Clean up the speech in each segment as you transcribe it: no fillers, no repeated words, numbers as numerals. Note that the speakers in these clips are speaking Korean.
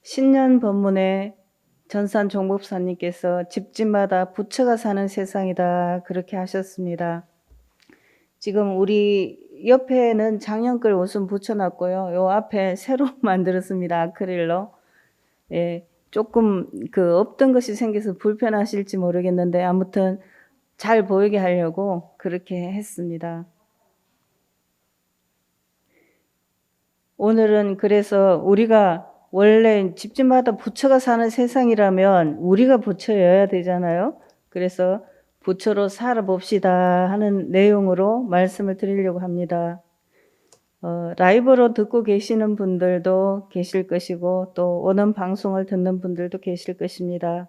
신년 법문에 전산 종법사님께서 집집마다 부처가 사는 세상이다 그렇게 하셨습니다. 지금 우리 옆에는 작년글 옷은 붙여놨고요. 요 앞에 새로 만들었습니다. 아크릴로. 예, 조금 없던 것이 생겨서 불편하실지 모르겠는데 아무튼 잘 보이게 하려고 그렇게 했습니다. 오늘은 그래서 우리가 원래 집집마다 부처가 사는 세상이라면 우리가 부처여야 되잖아요. 그래서 부처로 살아봅시다 하는 내용으로 말씀을 드리려고 합니다. 라이브로 듣고 계시는 분들도 계실 것이고 또 오는 방송을 듣는 분들도 계실 것입니다.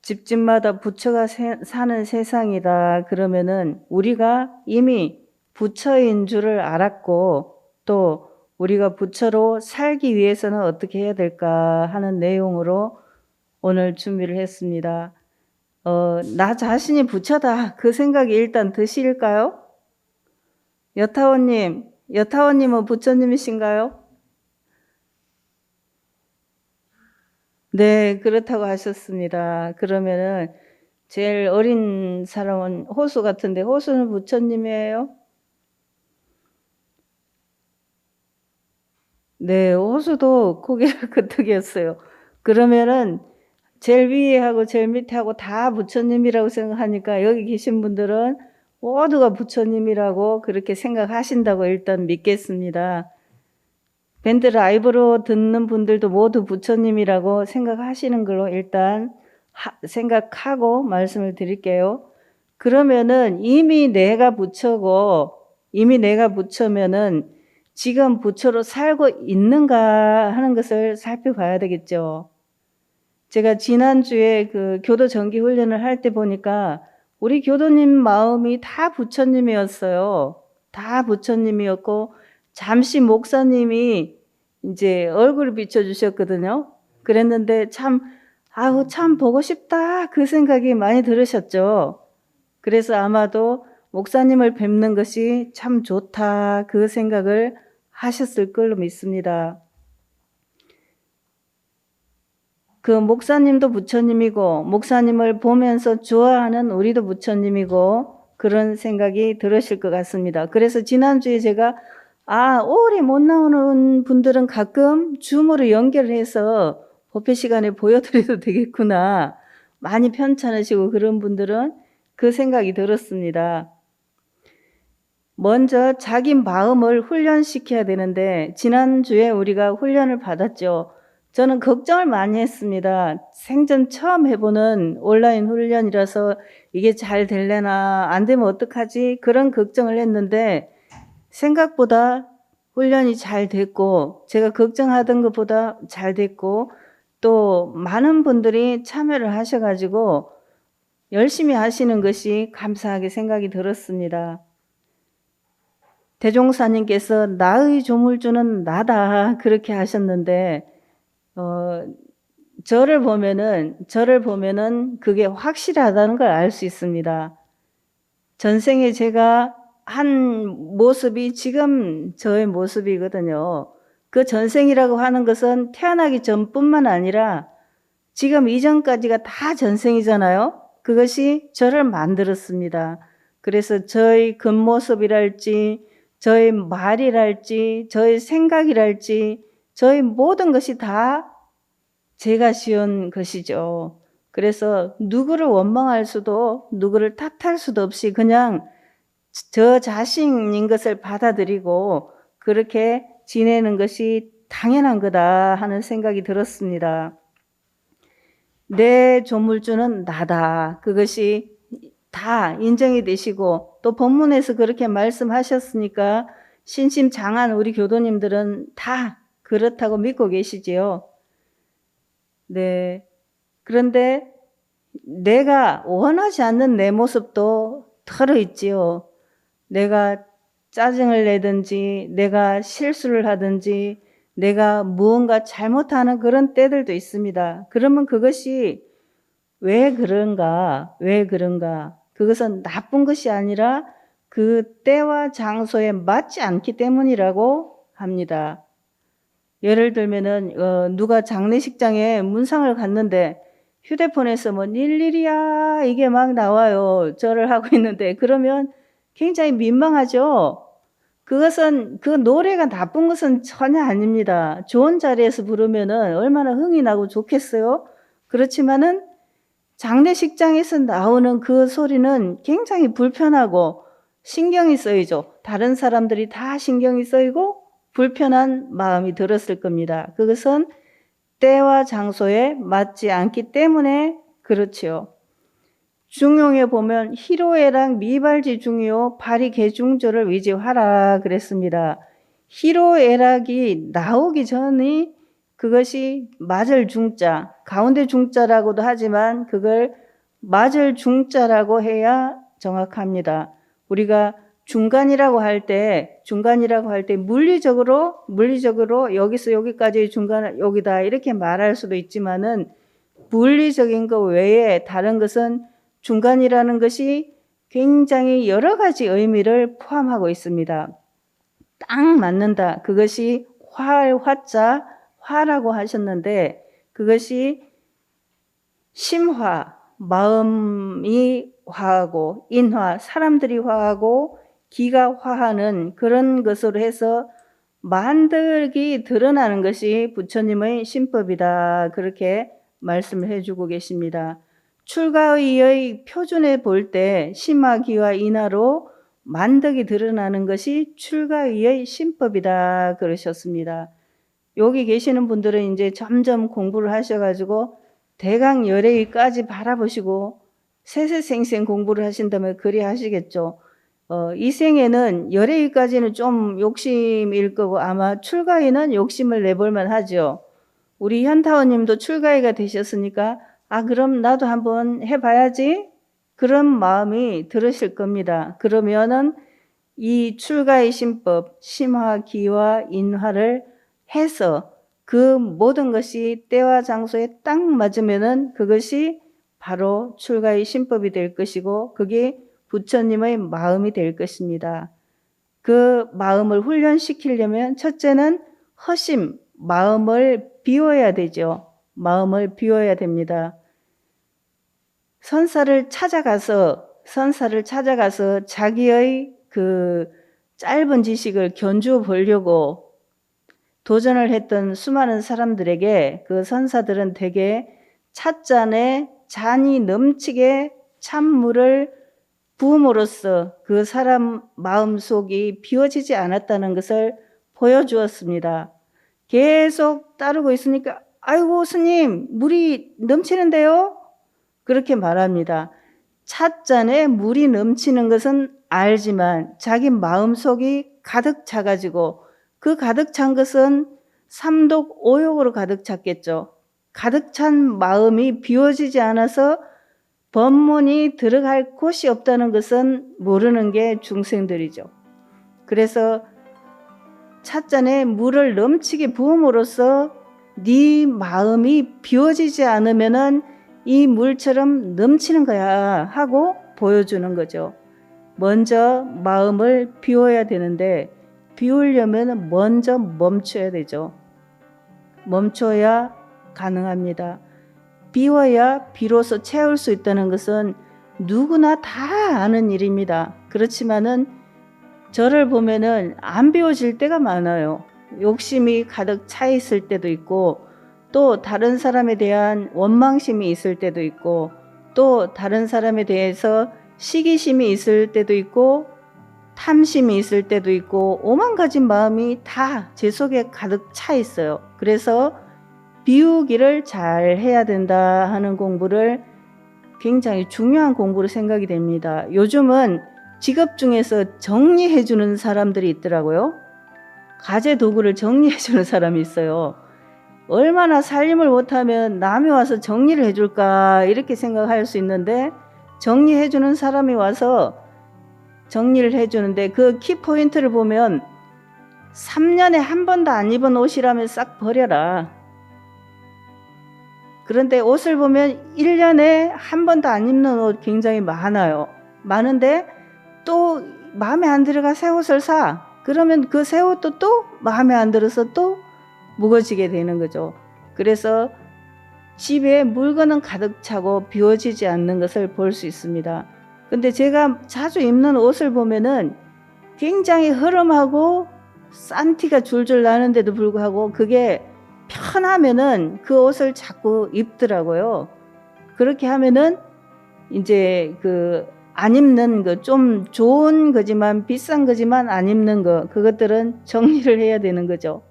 집집마다 부처가 사는 세상이다 그러면은 우리가 이미 부처인 줄을 알았고 또 우리가 부처로 살기 위해서는 어떻게 해야 될까 하는 내용으로 오늘 준비를 했습니다. 나 자신이 부처다 그 생각이 일단 드실까요? 여타원님은 부처님이신가요? 네, 그렇다고 하셨습니다. 그러면은 제일 어린 사람은 호수 같은데 호수는 부처님이에요? 네, 호수도 고개를 끄덕였어요. 그러면은 제일 위에 하고 제일 밑에 하고 다 부처님이라고 생각하니까 여기 계신 분들은 모두가 부처님이라고 그렇게 생각하신다고 일단 믿겠습니다. 밴드 라이브로 듣는 분들도 모두 부처님이라고 생각하시는 걸로 일단 생각하고 말씀을 드릴게요. 그러면은 이미 내가 부처면은 지금 부처로 살고 있는가 하는 것을 살펴봐야 되겠죠. 제가 지난주에 교도 정기 훈련을 할 때 보니까 우리 교도님 마음이 다 부처님이었어요. 다 부처님이었고 잠시 목사님이 이제 얼굴을 비춰주셨거든요. 그랬는데 참 보고 싶다 그 생각이 많이 들으셨죠. 그래서 아마도 목사님을 뵙는 것이 참 좋다 그 생각을 하셨을 걸로 믿습니다. 목사님도 부처님이고 목사님을 보면서 좋아하는 우리도 부처님이고 그런 생각이 들으실 것 같습니다. 그래서 지난주에 제가 오래 못 나오는 분들은 가끔 줌으로 연결해서 법회 시간에 보여드려도 되겠구나. 많이 편찮으시고 그런 분들은 그 생각이 들었습니다. 먼저 자기 마음을 훈련시켜야 되는데 지난주에 우리가 훈련을 받았죠. 저는 걱정을 많이 했습니다. 생전 처음 해보는 온라인 훈련이라서 이게 잘 될래나 안 되면 어떡하지 그런 걱정을 했는데 생각보다 훈련이 잘 됐고 제가 걱정하던 것보다 잘 됐고 또 많은 분들이 참여를 하셔가지고 열심히 하시는 것이 감사하게 생각이 들었습니다. 대종사님께서 나의 조물주는 나다 그렇게 하셨는데 저를 보면은 그게 확실하다는 걸 알 수 있습니다. 전생에 제가 한 모습이 지금 저의 모습이거든요. 그 전생이라고 하는 것은 태어나기 전뿐만 아니라 지금 이전까지가 다 전생이잖아요. 그것이 저를 만들었습니다. 그래서 저의 겉모습이랄지 저의 말이랄지 저의 생각이랄지 저의 모든 것이 다 제가 지은 것이죠. 그래서 누구를 원망할 수도 누구를 탓할 수도 없이 그냥 저 자신인 것을 받아들이고 그렇게 지내는 것이 당연한 거다 하는 생각이 들었습니다. 내 조물주는 나다. 그것이 다 인정이 되시고 또 본문에서 그렇게 말씀하셨으니까 신심장한 우리 교도님들은 다 그렇다고 믿고 계시지요. 네. 그런데 내가 원하지 않는 내 모습도 털어 있지요. 내가 짜증을 내든지 내가 실수를 하든지 내가 무언가 잘못하는 그런 때들도 있습니다. 그러면 그것이 왜 그런가? 그것은 나쁜 것이 아니라 그 때와 장소에 맞지 않기 때문이라고 합니다. 예를 들면은 누가 장례식장에 문상을 갔는데 휴대폰에서 뭐 일일이야 이게 막 나와요. 절을 하고 있는데 그러면 굉장히 민망하죠. 그것은 그 노래가 나쁜 것은 전혀 아닙니다. 좋은 자리에서 부르면은 얼마나 흥이 나고 좋겠어요. 그렇지만은 장례식장에서 나오는 그 소리는 굉장히 불편하고 신경이 쓰이죠. 다른 사람들이 다 신경이 쓰이고 불편한 마음이 들었을 겁니다. 그것은 때와 장소에 맞지 않기 때문에 그렇지요. 중용에 보면 희로애락 미발지 중요 발이 개중조를 위지하라 그랬습니다. 희로애락이 나오기 전이 그것이 맞을 중자, 가운데 중자라고도 하지만 그걸 맞을 중자라고 해야 정확합니다. 우리가 중간이라고 할 때 물리적으로 여기서 여기까지 중간 여기다 이렇게 말할 수도 있지만은 물리적인 것 외에 다른 것은 중간이라는 것이 굉장히 여러 가지 의미를 포함하고 있습니다. 딱 맞는다. 그것이 화자, 화라고 하셨는데 그것이 심화, 마음이 화하고 인화, 사람들이 화하고 기가 화하는 그런 것으로 해서 만들기 드러나는 것이 부처님의 신법이다. 그렇게 말씀을 해주고 계십니다. 출가의의 표준에 볼 때 심화기와 인화로 만덕이 드러나는 것이 출가의의 신법이다 그러셨습니다. 여기 계시는 분들은 이제 점점 공부를 하셔가지고 대강 열애의까지 바라보시고 세세생생 공부를 하신다면 그리 하시겠죠. 이 생에는 열애의까지는 좀 욕심일 거고 아마 출가의는 욕심을 내볼만 하죠. 우리 현타원님도 출가의가 되셨으니까 그럼 나도 한번 해봐야지 그런 마음이 들으실 겁니다. 그러면은 이 출가의 신법 심화 기와 인화를 해서 그 모든 것이 때와 장소에 딱 맞으면은 그것이 바로 출가의 신법이 될 것이고 그게 부처님의 마음이 될 것입니다. 그 마음을 훈련시키려면 첫째는 허심, 마음을 비워야 되죠. 마음을 비워야 됩니다. 선사를 찾아가서 자기의 그 짧은 지식을 견주어 보려고 도전을 했던 수많은 사람들에게 그 선사들은 대개 찻잔에 잔이 넘치게 찬물을 부음으로써 그 사람 마음속이 비워지지 않았다는 것을 보여주었습니다. 계속 따르고 있으니까 아이고 스님 물이 넘치는데요? 그렇게 말합니다. 찻잔에 물이 넘치는 것은 알지만 자기 마음속이 가득 차가지고 그 가득 찬 것은 삼독 오욕으로 가득 찼겠죠. 가득 찬 마음이 비워지지 않아서 법문이 들어갈 곳이 없다는 것은 모르는 게 중생들이죠. 그래서 찻잔에 물을 넘치게 부음으로써 네 마음이 비워지지 않으면은 이 물처럼 넘치는 거야 하고 보여주는 거죠. 먼저 마음을 비워야 되는데 비우려면 먼저 멈춰야 되죠. 멈춰야 가능합니다. 비워야 비로소 채울 수 있다는 것은 누구나 다 아는 일입니다. 그렇지만은 저를 보면은 안 비워질 때가 많아요. 욕심이 가득 차 있을 때도 있고 또 다른 사람에 대한 원망심이 있을 때도 있고 또 다른 사람에 대해서 시기심이 있을 때도 있고 탐심이 있을 때도 있고 오만 가지 마음이 다 제 속에 가득 차 있어요. 그래서 비우기를 잘 해야 된다 하는 공부를 굉장히 중요한 공부로 생각이 됩니다. 요즘은 직업 중에서 정리해주는 사람들이 있더라고요. 가재 도구를 정리해주는 사람이 있어요. 얼마나 살림을 못하면 남이 와서 정리를 해줄까 이렇게 생각할 수 있는데 정리해주는 사람이 와서 정리를 해주는데 그 키포인트를 보면 3년에 한 번도 안 입은 옷이라면 싹 버려라. 그런데 옷을 보면 1년에 한 번도 안 입는 옷 굉장히 많아요. 많은데 또 마음에 안 들어가 새 옷을 사. 그러면 그 새 옷도 또 마음에 안 들어서 또 무거워지게 되는 거죠. 그래서 집에 물건은 가득 차고 비워지지 않는 것을 볼 수 있습니다. 근데 제가 자주 입는 옷을 보면은 굉장히 허름하고 싼 티가 줄줄 나는데도 불구하고 그게 편하면은 그 옷을 자꾸 입더라고요. 그렇게 하면은 이제 안 입는 거, 좀 좋은 거지만 비싼 거지만 안 입는 거, 그것들은 정리를 해야 되는 거죠.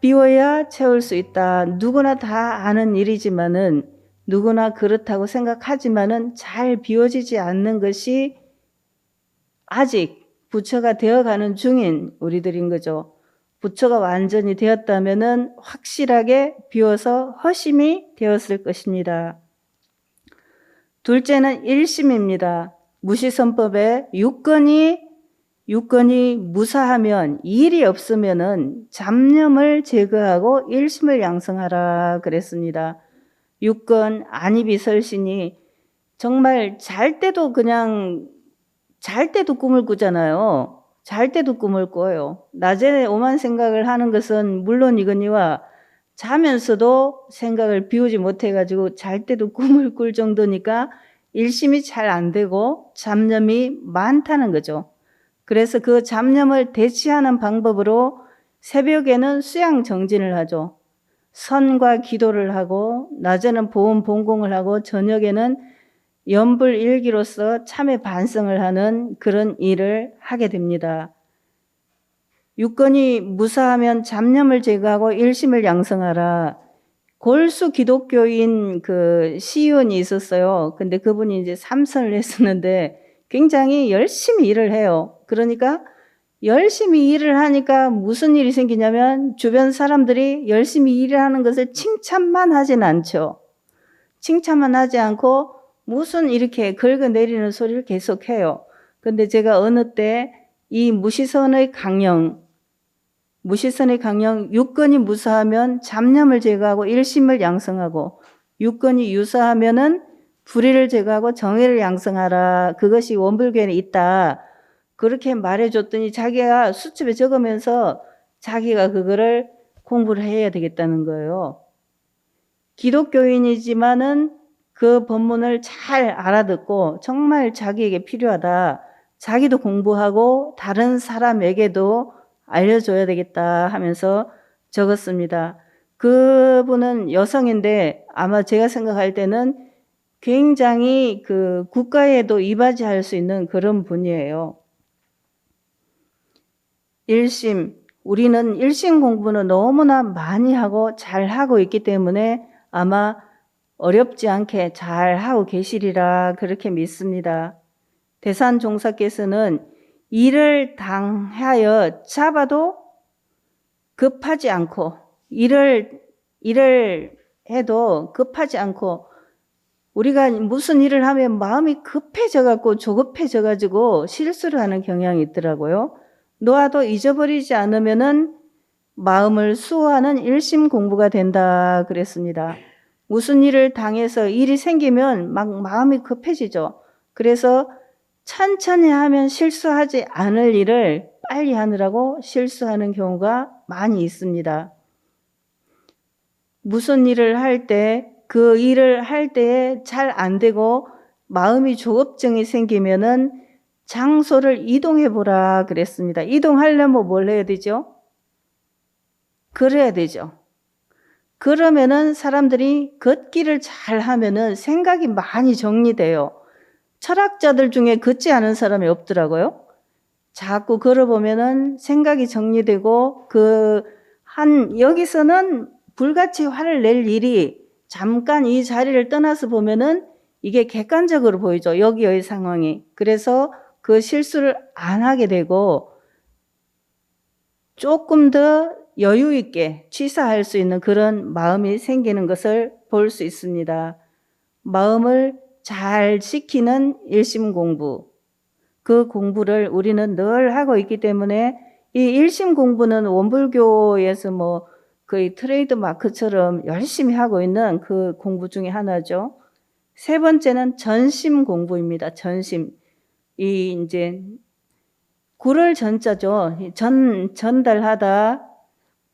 비워야 채울 수 있다. 누구나 다 아는 일이지만은, 누구나 그렇다고 생각하지만은 잘 비워지지 않는 것이 아직 부처가 되어가는 중인 우리들인 거죠. 부처가 완전히 되었다면은 확실하게 비워서 허심이 되었을 것입니다. 둘째는 일심입니다. 무시선법에 육건이 무사하면, 일이 없으면은 잡념을 제거하고 일심을 양성하라 그랬습니다. 육건 안이비설신이 정말 잘 때도 꿈을 꾸잖아요. 잘 때도 꿈을 꿔요. 낮에 오만 생각을 하는 것은 물론이거니와 자면서도 생각을 비우지 못해가지고 잘 때도 꿈을 꿀 정도니까 일심이 잘 안 되고 잡념이 많다는 거죠. 그래서 그 잡념을 대치하는 방법으로 새벽에는 수양 정진을 하죠. 선과 기도를 하고 낮에는 보험 본공을 하고 저녁에는 연불일기로서 참회 반성을 하는 그런 일을 하게 됩니다. 육건이 무사하면 잡념을 제거하고 일심을 양성하라. 골수 기독교인 시의원이 있었어요. 근데 그분이 이제 삼선을 했었는데 굉장히 열심히 일을 해요. 그러니까 열심히 일을 하니까 무슨 일이 생기냐면 주변 사람들이 열심히 일을 하는 것을 칭찬만 하진 않죠. 칭찬만 하지 않고 무슨 이렇게 긁어내리는 소리를 계속해요. 근데 제가 어느 때 이 무시선의 강령, 육건이 무사하면 잡념을 제거하고 일심을 양성하고, 육건이 유사하면은 불의를 제거하고 정의를 양성하라. 그것이 원불교에 있다. 그렇게 말해줬더니 자기가 수첩에 적으면서 자기가 그거를 공부를 해야 되겠다는 거예요. 기독교인이지만은 그 법문을 잘 알아듣고 정말 자기에게 필요하다. 자기도 공부하고 다른 사람에게도 알려줘야 되겠다 하면서 적었습니다. 그분은 여성인데 아마 제가 생각할 때는 굉장히 국가에도 이바지할 수 있는 그런 분이에요. 일심, 우리는 일심 공부는 너무나 많이 하고 잘 하고 있기 때문에 아마 어렵지 않게 잘 하고 계시리라 그렇게 믿습니다. 대산종사께서는 일을 당하여 잡아도 급하지 않고, 일을 해도 급하지 않고, 우리가 무슨 일을 하면 마음이 급해져갖고 조급해져가지고 실수를 하는 경향이 있더라고요. 놓아도 잊어버리지 않으면은 마음을 수호하는 일심 공부가 된다 그랬습니다. 무슨 일을 당해서 일이 생기면 막 마음이 급해지죠. 그래서 천천히 하면 실수하지 않을 일을 빨리 하느라고 실수하는 경우가 많이 있습니다. 무슨 일을 할 때, 그 일을 할 때에 잘 안 되고 마음이 조급증이 생기면은 장소를 이동해 보라 그랬습니다. 이동하려면 뭘 해야 되죠? 걸어야 되죠. 그러면은 사람들이 걷기를 잘 하면은 생각이 많이 정리돼요. 철학자들 중에 걷지 않은 사람이 없더라고요. 자꾸 걸어보면은 생각이 정리되고 여기서는 불같이 화를 낼 일이 잠깐 이 자리를 떠나서 보면은 이게 객관적으로 보이죠. 여기의 상황이. 그래서 그 실수를 안 하게 되고 조금 더 여유 있게 취사할 수 있는 그런 마음이 생기는 것을 볼 수 있습니다. 마음을 잘 지키는 일심 공부, 그 공부를 우리는 늘 하고 있기 때문에 이 일심 공부는 원불교에서 거의 트레이드 마크처럼 열심히 하고 있는 그 공부 중에 하나죠. 세 번째는 전심 공부입니다. 전심. 이제 구를 전자죠. 전달하다,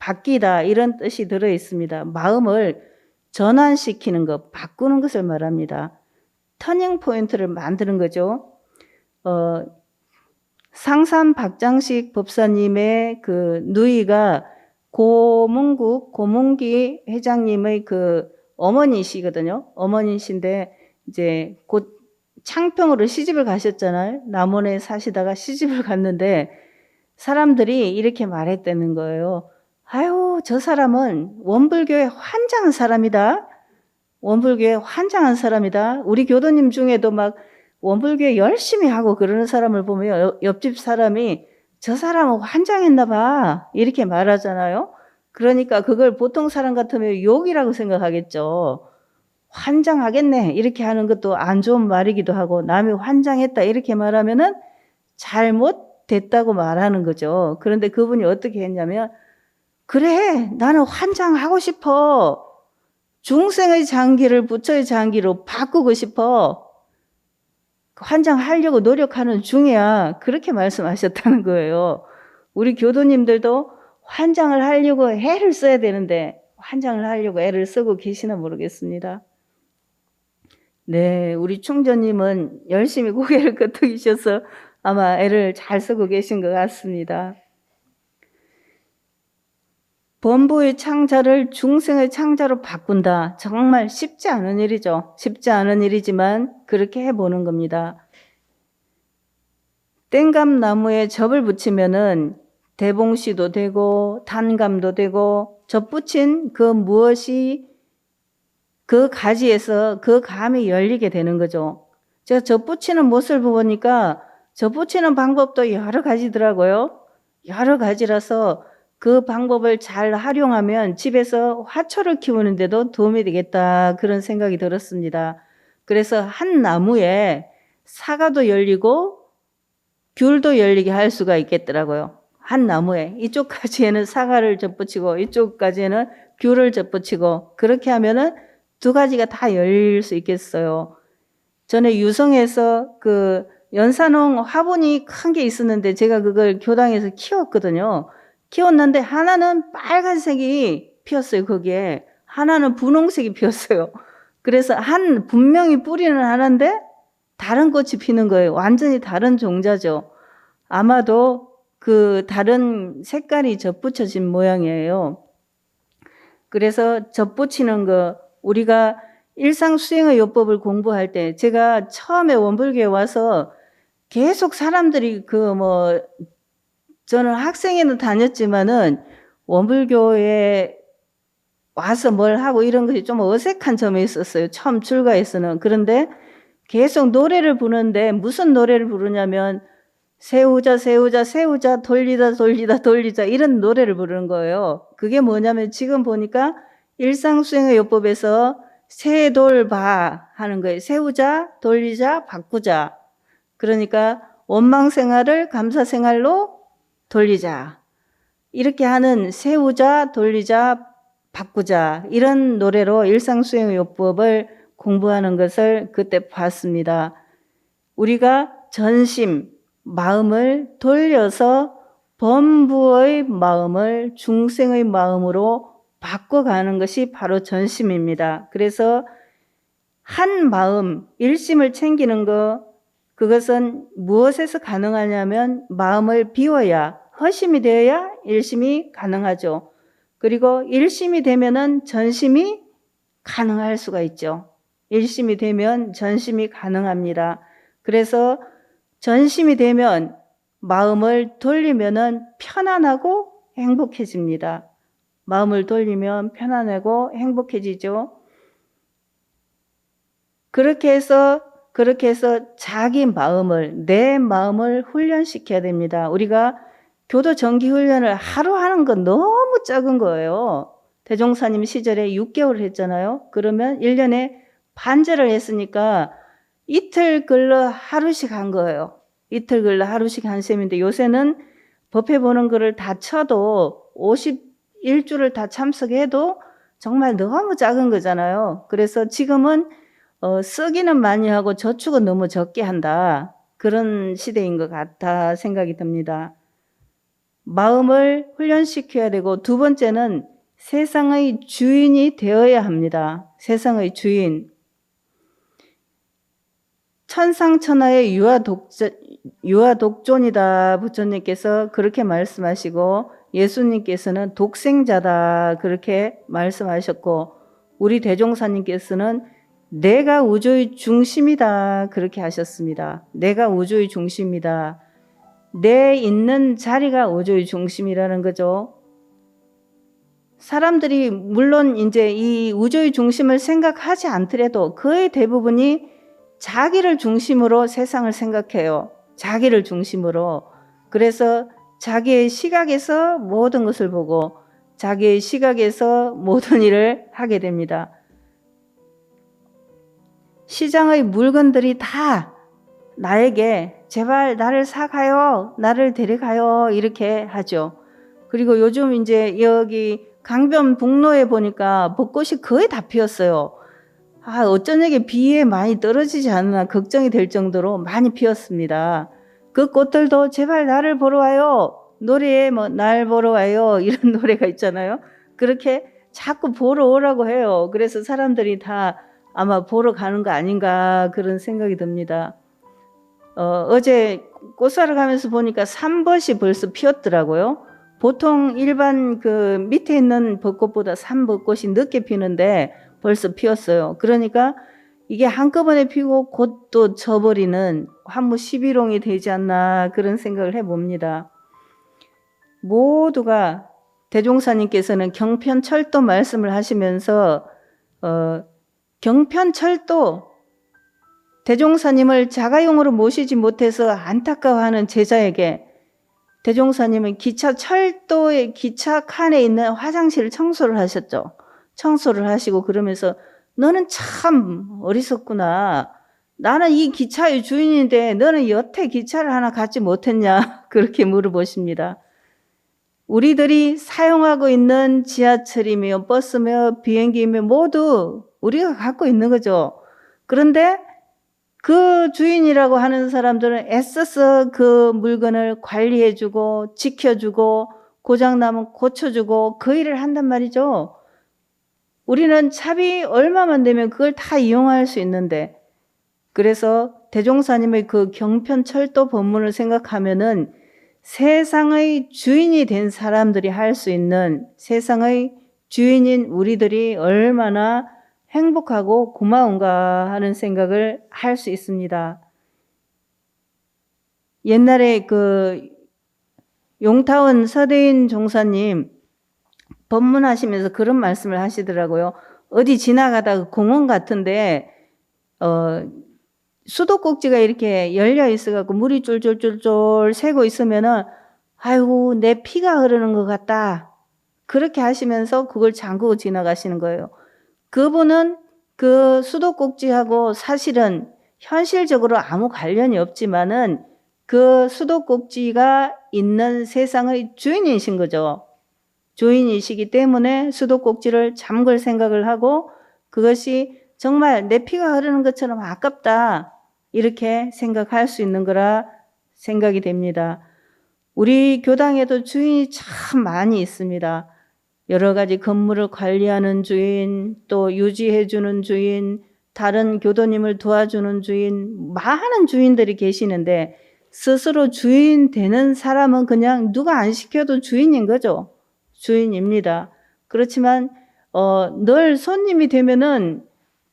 바뀌다 이런 뜻이 들어 있습니다. 마음을 전환시키는 것, 바꾸는 것을 말합니다. 터닝 포인트를 만드는 거죠. 상산 박장식 법사님의 그 누이가 고문기 회장님의 그 어머니시거든요. 어머니신데 이제 곧 창평으로 시집을 가셨잖아요. 남원에 사시다가 시집을 갔는데 사람들이 이렇게 말했다는 거예요. 아유, 저 사람은 원불교에 환장한 사람이다. 원불교에 환장한 사람이다. 우리 교도님 중에도 막 원불교에 열심히 하고 그러는 사람을 보면 옆집 사람이 저 사람은 환장했나 봐 이렇게 말하잖아요. 그러니까 그걸 보통 사람 같으면 욕이라고 생각하겠죠. 환장하겠네 이렇게 하는 것도 안 좋은 말이기도 하고, 남이 환장했다 이렇게 말하면은 잘못됐다고 말하는 거죠. 그런데 그분이 어떻게 했냐면, 그래 나는 환장하고 싶어. 중생의 장기를 부처의 장기로 바꾸고 싶어. 환장하려고 노력하는 중이야. 그렇게 말씀하셨다는 거예요. 우리 교도님들도 환장을 하려고 애를 써야 되는데 환장을 하려고 애를 쓰고 계시나 모르겠습니다. 네, 우리 총재님은 열심히 고개를 끄덕이셔서 아마 애를 잘 쓰고 계신 것 같습니다. 범부의 창자를 중생의 창자로 바꾼다. 정말 쉽지 않은 일이죠. 쉽지 않은 일이지만 그렇게 해보는 겁니다. 땡감나무에 접을 붙이면은 대봉씨도 되고 단감도 되고, 접 붙인 그 무엇이 그 가지에서 그 감이 열리게 되는 거죠. 제가 접 붙이는 모습을 보니까 접 붙이는 방법도 여러 가지더라고요. 여러 가지라서 그 방법을 잘 활용하면 집에서 화초를 키우는데도 도움이 되겠다, 그런 생각이 들었습니다. 그래서 한 나무에 사과도 열리고 귤도 열리게 할 수가 있겠더라고요. 한 나무에 이쪽 가지에는 사과를 접붙이고 이쪽 가지에는 귤을 접붙이고, 그렇게 하면은 두 가지가 다 열릴 수 있겠어요. 전에 유성에서 그 연산홍 화분이 큰 게 있었는데 제가 그걸 교당에서 키웠거든요. 키웠는데 하나는 빨간색이 피었어요. 거기에 하나는 분홍색이 피었어요. 그래서 분명히 뿌리는 하나인데 다른 꽃이 피는 거예요. 완전히 다른 종자죠. 아마도 그 다른 색깔이 접붙여진 모양이에요. 그래서 접붙이는 거, 우리가 일상수행의 요법을 공부할 때, 제가 처음에 원불교에 와서 계속 사람들이 저는 학생회는 다녔지만은 원불교에 와서 뭘 하고 이런 것이 좀 어색한 점이 있었어요. 처음 출가해서는. 그런데 계속 노래를 부르는데 무슨 노래를 부르냐면 세우자 세우자 세우자 돌리다 돌리다 돌리자 이런 노래를 부르는 거예요. 그게 뭐냐면 지금 보니까 일상수행의 요법에서 세돌바 하는 거예요. 세우자 돌리자 바꾸자. 그러니까 원망생활을 감사생활로 돌리자. 이렇게 하는 세우자 돌리자 바꾸자, 이런 노래로 일상수행의 요법을 공부하는 것을 그때 봤습니다. 우리가 전심, 마음을 돌려서 범부의 마음을 중생의 마음으로 바꿔가는 것이 바로 전심입니다. 그래서 한 마음, 일심을 챙기는 것, 그것은 무엇에서 가능하냐면 마음을 비워야, 허심이 되어야 일심이 가능하죠. 그리고 일심이 되면은 전심이 가능할 수가 있죠. 일심이 되면 전심이 가능합니다. 그래서 전심이 되면 마음을 돌리면은 편안하고 행복해집니다. 마음을 돌리면 편안하고 행복해지죠. 그렇게 해서 자기 마음을, 내 마음을 훈련시켜야 됩니다. 우리가 교도 정기 훈련을 하루 하는 건 너무 작은 거예요. 대종사님 시절에 6개월 했잖아요. 그러면 1년에 반절을 했으니까 이틀 걸러 하루씩 한 거예요. 이틀 걸러 하루씩 한 셈인데, 요새는 법회 보는 거를 다 쳐도 51주를 다 참석해도 정말 너무 작은 거잖아요. 그래서 지금은 쓰기는 많이 하고 저축은 너무 적게 한다, 그런 시대인 것 같아 생각이 듭니다. 마음을 훈련시켜야 되고, 두 번째는 세상의 주인이 되어야 합니다. 세상의 주인. 천상천하의 유아독존이다 부처님께서 그렇게 말씀하시고, 예수님께서는 독생자다 그렇게 말씀하셨고, 우리 대종사님께서는 내가 우주의 중심이다 그렇게 하셨습니다. 내가 우주의 중심이다. 내 있는 자리가 우주의 중심이라는 거죠. 사람들이 물론 이제 이 우주의 중심을 생각하지 않더라도 거의 대부분이 자기를 중심으로 세상을 생각해요. 자기를 중심으로. 그래서 자기의 시각에서 모든 것을 보고 자기의 시각에서 모든 일을 하게 됩니다. 시장의 물건들이 다 나에게 제발 나를 사가요, 나를 데려가요 이렇게 하죠. 그리고 요즘 이제 여기 강변북로에 보니까 벚꽃이 거의 다 피었어요. 어쩌냐게 비에 많이 떨어지지 않나 걱정이 될 정도로 많이 피었습니다. 그 꽃들도 제발 나를 보러 와요. 노래에 날 보러 와요 이런 노래가 있잖아요. 그렇게 자꾸 보러 오라고 해요. 그래서 사람들이 다 아마 보러 가는 거 아닌가 그런 생각이 듭니다. 어제 꽃 사러 가면서 보니까 삼벗이 벌써 피었더라고요. 보통 일반 그 밑에 있는 벚꽃보다 삼벚꽃이 늦게 피는데 벌써 피었어요. 그러니까 이게 한꺼번에 피고 곧 또 져버리는 한무 11홍이 되지 않나 그런 생각을 해봅니다. 모두가 대종사님께서는 경편철도 말씀을 하시면서 경편철도 대종사님을 자가용으로 모시지 못해서 안타까워하는 제자에게 대종사님은 철도의 기차 칸에 있는 화장실을 청소를 하셨죠. 청소를 하시고 그러면서 너는 참 어리석구나. 나는 이 기차의 주인인데 너는 여태 기차를 하나 갖지 못했냐 그렇게 물어보십니다. 우리들이 사용하고 있는 지하철이며 버스며 비행기며 모두 우리가 갖고 있는 거죠. 그런데 그 주인이라고 하는 사람들은 애써서 그 물건을 관리해주고 지켜주고 고장나면 고쳐주고 그 일을 한단 말이죠. 우리는 차비 얼마만 되면 그걸 다 이용할 수 있는데, 그래서 대종사님의 그 경편철도 법문을 생각하면은 세상의 주인이 된 사람들이 할 수 있는, 세상의 주인인 우리들이 얼마나 행복하고 고마운가 하는 생각을 할 수 있습니다. 옛날에 그 용타원 서대인 종사님 법문하시면서 그런 말씀을 하시더라고요. 어디 지나가다가 공원 같은데 수도꼭지가 이렇게 열려 있어갖고 물이 쫄쫄쫄쫄 새고 있으면은 아이고 내 피가 흐르는 것 같다. 그렇게 하시면서 그걸 잠그고 지나가시는 거예요. 그분은 그 수도꼭지하고 사실은 현실적으로 아무 관련이 없지만은 그 수도꼭지가 있는 세상의 주인이신 거죠. 주인이시기 때문에 수도꼭지를 잠글 생각을 하고 그것이 정말 내 피가 흐르는 것처럼 아깝다 이렇게 생각할 수 있는 거라 생각이 됩니다. 우리 교당에도 주인이 참 많이 있습니다. 여러 가지 건물을 관리하는 주인, 또 유지해주는 주인, 다른 교도님을 도와주는 주인, 많은 주인들이 계시는데 스스로 주인 되는 사람은 그냥 누가 안 시켜도 주인인 거죠. 주인입니다. 그렇지만 늘 손님이 되면은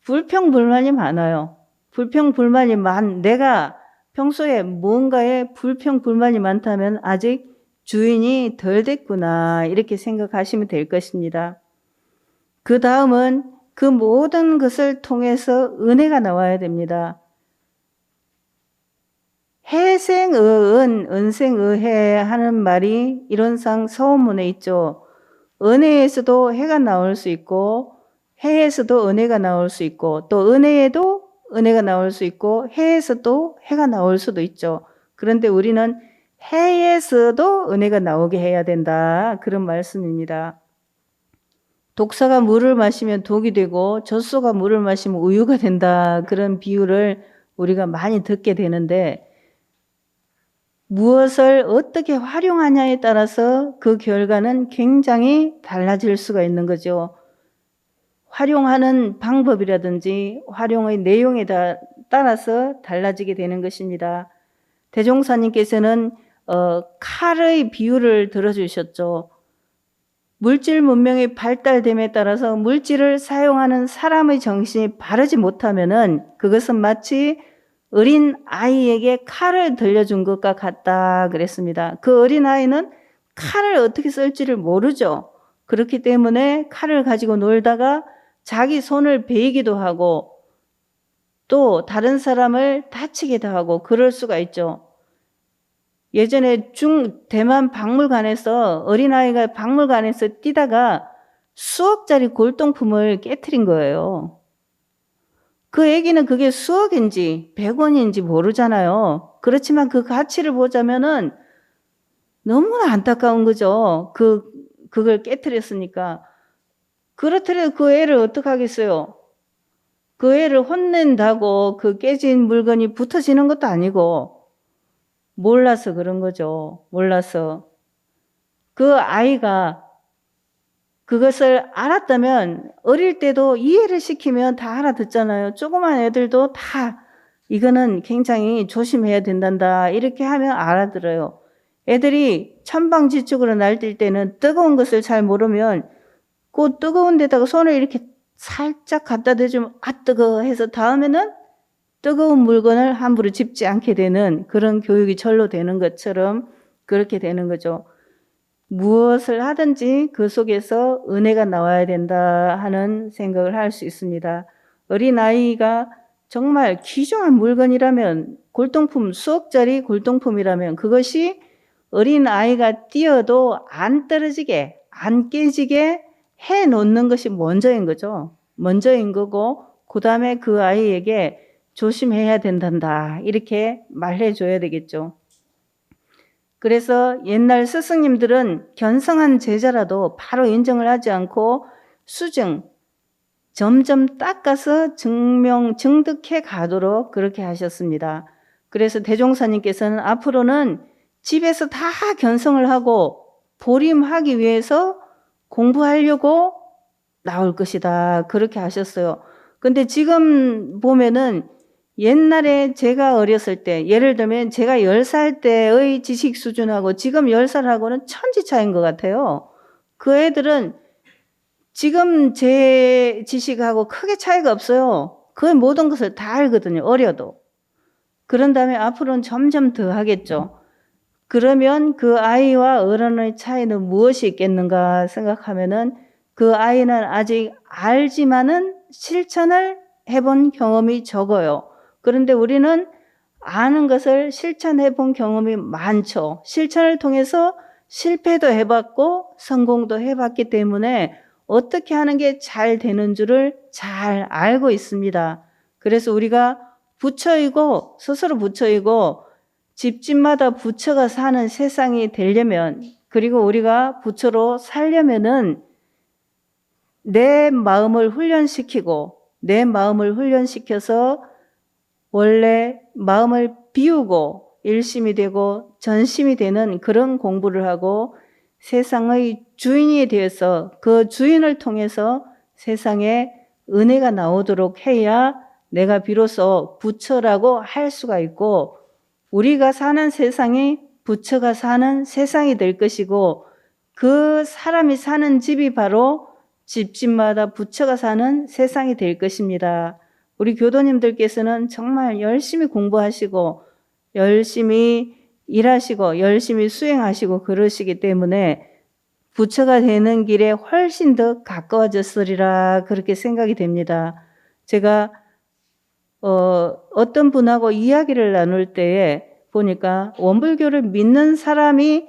불평불만이 많아요. 불평불만이 내가 평소에 뭔가에 불평불만이 많다면 아직 주인이 덜 됐구나 이렇게 생각하시면 될 것입니다. 그 다음은 그 모든 것을 통해서 은혜가 나와야 됩니다. 해생의은, 은생의해 하는 말이 이론상 서원문에 있죠. 은혜에서도 해가 나올 수 있고 해에서도 은혜가 나올 수 있고 또 은혜에도 은혜가 나올 수 있고 해에서도 해가 나올 수도 있죠. 그런데 우리는 해에서도 은혜가 나오게 해야 된다. 그런 말씀입니다. 독사가 물을 마시면 독이 되고 젖소가 물을 마시면 우유가 된다. 그런 비유를 우리가 많이 듣게 되는데 무엇을 어떻게 활용하냐에 따라서 그 결과는 굉장히 달라질 수가 있는 거죠. 활용하는 방법이라든지 활용의 내용에 따라서 달라지게 되는 것입니다. 대종사님께서는 칼의 비유를 들어주셨죠. 물질 문명의 발달됨에 따라서 물질을 사용하는 사람의 정신이 바르지 못하면은 그것은 마치 어린 아이에게 칼을 들려준 것과 같다 그랬습니다. 그 어린 아이는 칼을 어떻게 쓸지를 모르죠. 그렇기 때문에 칼을 가지고 놀다가 자기 손을 베이기도 하고 또 다른 사람을 다치기도 하고 그럴 수가 있죠. 예전에 대만 박물관에서 어린아이가 박물관에서 뛰다가 수억짜리 골동품을 깨트린 거예요. 그 애기는 그게 수억인지 100원인지 모르잖아요. 그렇지만 그 가치를 보자면은 너무나 안타까운 거죠. 그걸 깨트렸으니까. 그렇더라도 그 애를 어떡하겠어요? 그 애를 혼낸다고 그 깨진 물건이 붙어지는 것도 아니고 몰라서 그런 거죠. 몰라서. 그 아이가 그것을 알았다면 어릴 때도 이해를 시키면 다 알아듣잖아요. 조그만 애들도 다 이거는 굉장히 조심해야 된단다 이렇게 하면 알아들어요. 애들이 천방지축으로 날뛸 때는 뜨거운 것을 잘 모르면 그 뜨거운 데다가 손을 이렇게 살짝 갖다 대주면 아 뜨거워 해서 다음에는 뜨거운 물건을 함부로 짚지 않게 되는 그런 교육이 절로 되는 것처럼 그렇게 되는 거죠. 무엇을 하든지 그 속에서 은혜가 나와야 된다 하는 생각을 할 수 있습니다. 어린아이가 정말 귀중한 물건이라면 골동품, 수억짜리 골동품이라면 그것이 어린아이가 뛰어도 안 떨어지게, 안 깨지게 해 놓는 것이 먼저인 거죠. 먼저인 거고 그 다음에 그 아이에게 조심해야 된단다 이렇게 말해줘야 되겠죠. 그래서 옛날 스승님들은 견성한 제자라도 바로 인정을 하지 않고 수증, 점점 닦아서 증득해 가도록 그렇게 하셨습니다. 그래서 대종사님께서는 앞으로는 집에서 다 견성을 하고 보림하기 위해서 공부하려고 나올 것이다 그렇게 하셨어요. 근데 지금 보면은 옛날에 제가 어렸을 때 예를 들면 제가 10살 때의 지식 수준하고 지금 10살하고는 천지 차이인 것 같아요. 그 애들은 지금 제 지식하고 크게 차이가 없어요. 그 모든 것을 다 알거든요. 어려도. 그런 다음에 앞으로는 점점 더 하겠죠. 그러면 그 아이와 어른의 차이는 무엇이 있겠는가 생각하면은 그 아이는 아직 알지만은 실천을 해본 경험이 적어요. 그런데 우리는 아는 것을 실천해 본 경험이 많죠. 실천을 통해서 실패도 해봤고 성공도 해봤기 때문에 어떻게 하는 게 잘 되는 줄을 잘 알고 있습니다. 그래서 우리가 부처이고 스스로 부처이고 집집마다 부처가 사는 세상이 되려면 그리고 우리가 부처로 살려면은 내 마음을 훈련시키고 내 마음을 훈련시켜서 원래 마음을 비우고 일심이 되고 전심이 되는 그런 공부를 하고 세상의 주인이 되어서 그 주인을 통해서 세상에 은혜가 나오도록 해야 내가 비로소 부처라고 할 수가 있고 우리가 사는 세상이 부처가 사는 세상이 될 것이고 그 사람이 사는 집이 바로 집집마다 부처가 사는 세상이 될 것입니다. 우리 교도님들께서는 정말 열심히 공부하시고 열심히 일하시고 열심히 수행하시고 그러시기 때문에 부처가 되는 길에 훨씬 더 가까워졌으리라 그렇게 생각이 됩니다. 제가 어떤 분하고 이야기를 나눌 때에 보니까 원불교를 믿는 사람이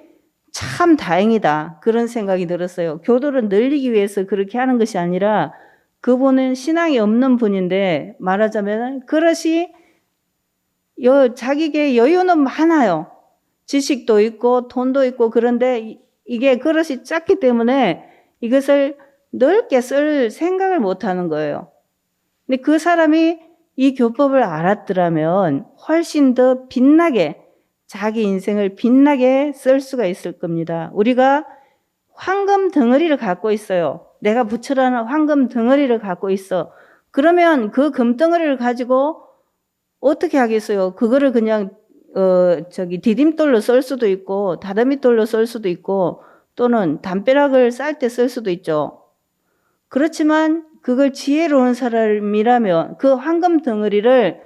참 다행이다 그런 생각이 들었어요. 교도를 늘리기 위해서 그렇게 하는 것이 아니라 그분은 신앙이 없는 분인데 말하자면 그릇이 자기에게 여유는 많아요. 지식도 있고 돈도 있고 그런데 이게 그릇이 작기 때문에 이것을 넓게 쓸 생각을 못하는 거예요. 근데 그 사람이 이 교법을 알았더라면 훨씬 더 빛나게 자기 인생을 빛나게 쓸 수가 있을 겁니다. 우리가 황금 덩어리를 갖고 있어요. 내가 부처라는 황금 덩어리를 갖고 있어. 그러면 그 금덩어리를 가지고 어떻게 하겠어요? 그거를 그냥 디딤돌로 쓸 수도 있고 다다미돌로 쓸 수도 있고 또는 담벼락을 쌀 때 쓸 수도 있죠. 그렇지만 그걸 지혜로운 사람이라면 그 황금 덩어리를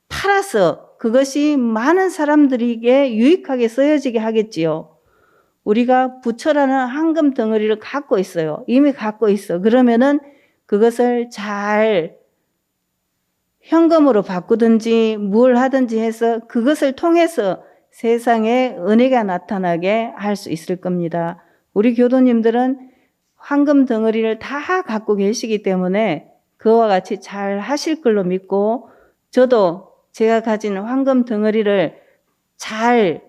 팔아서 그것이 많은 사람들에게 유익하게 쓰여지게 하겠지요. 우리가 부처라는 황금 덩어리를 갖고 있어요. 이미 갖고 있어. 그러면은 그것을 잘 현금으로 바꾸든지 뭘 하든지 해서 그것을 통해서 세상에 은혜가 나타나게 할 수 있을 겁니다. 우리 교도님들은 황금 덩어리를 다 갖고 계시기 때문에 그와 같이 잘 하실 걸로 믿고 저도 제가 가진 황금 덩어리를 잘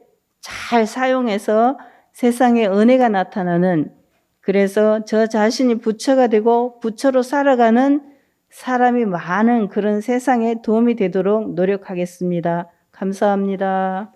사용해서 세상에 은혜가 나타나는, 그래서 저 자신이 부처가 되고 부처로 살아가는 사람이 많은 그런 세상에 도움이 되도록 노력하겠습니다. 감사합니다.